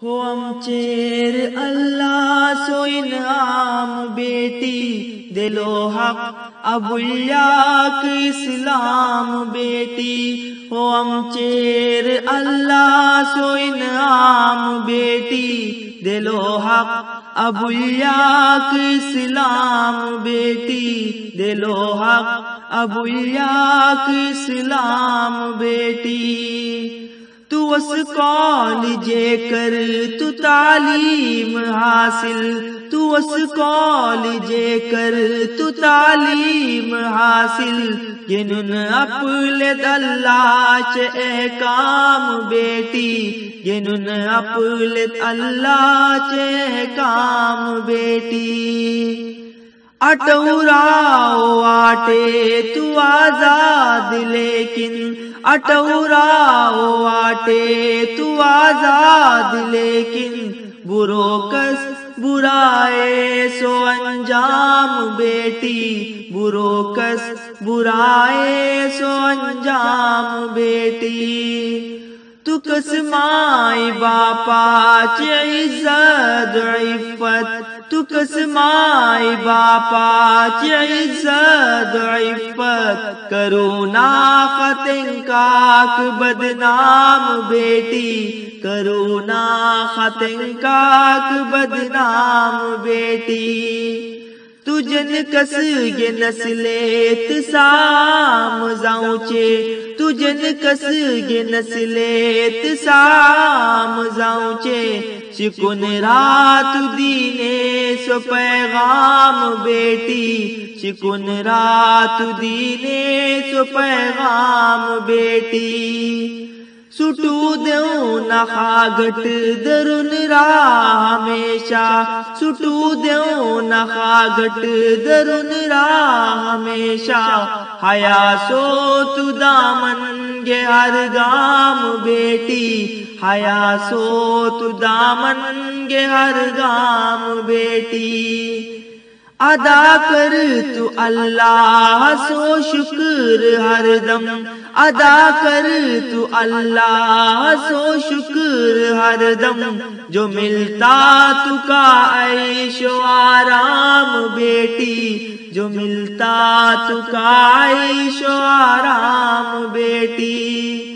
ہو امچیر اللہ سو انعام بیٹی دلو حق ابولیاک اسلام بیٹی ہو امچیر اللہ سو انعام بیٹی دلو حق ابولیاک اسلام بیٹی دلو حق ابولیاک اسلام بیٹی تو اس کالجے کر تو تعلیم حاصل تو اس کالجے کر تو تعلیم حاصل جنن اپلت اللہ چے احکام بیٹی جنن اپلت اللہ چے احکام بیٹی اٹوراو آٹے تو آزاد لیکن اٹوراو آٹے تو آزاد لیکن برو کس برائے سو انجام بیٹی برو کس برائے سو انجام بیٹی تو کس مائی باپا چے عزت عفت تو کس مائی باپا چے عزت عفت کرونا خطنکاک بدنام بیٹی کرونا خطنکاک بدنام بیٹی تجن کس یہ نسلت سام زاؤچے تجن کس یہ نسلت سام زاؤچے شکن رات دینے سو پیغام بیٹی شکن رات دینے سو پیغام بیٹی سٹو دیوں نخاگٹ درن راہ ہمیشہ سٹو دیوں نخاگٹ درن راہ ہمیشہ حیا سو تو دامن گے ہر گام بیٹی حیا سو تو دامن گے ہر گام بیٹی ادا کر تو اللہ سو شکر ہر دم ادا کر تو اللہ سو شکر ہر دم جو ملتا تو کا عیش و آرام بیٹی جو ملتا تو کا عیش و آرام بیٹی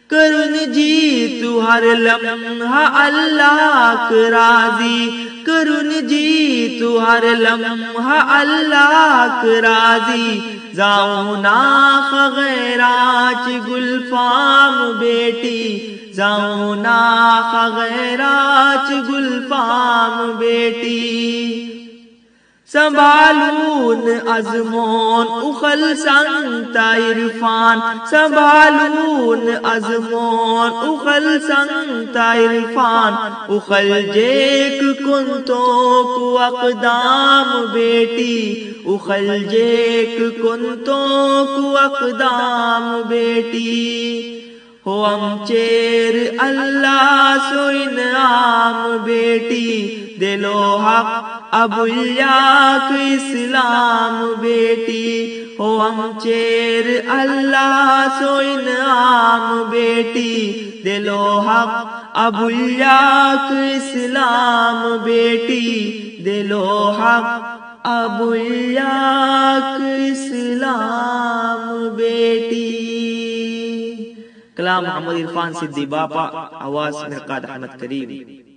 کرن جی تو ہر لمحہ اللہ کا راضی کرن جی تو ہر لمحہ اللہ کا راضی زاؤنا خغیراچ گلفام بیٹی زاؤنا خغیراچ گلفام بیٹی سنبھالون عزمون اخل سنتا عرفان سنبھالون عزمون اخل سنتا عرفان اخل جیک کنتو کو اقدام بیٹی اخل جیک کنتو کو اقدام بیٹی ہو امچیر اللہ سو انعام بیٹی دلو حق ابولیاک اسلام بیٹی ہو امچیر اللہ سو انعام بیٹی دلو حق ابولیاک اسلام بیٹی دلو حق ابولیاک اسلام بیٹی کلام محمد عرفان صدی باپا آواز مرقاد احمد کریم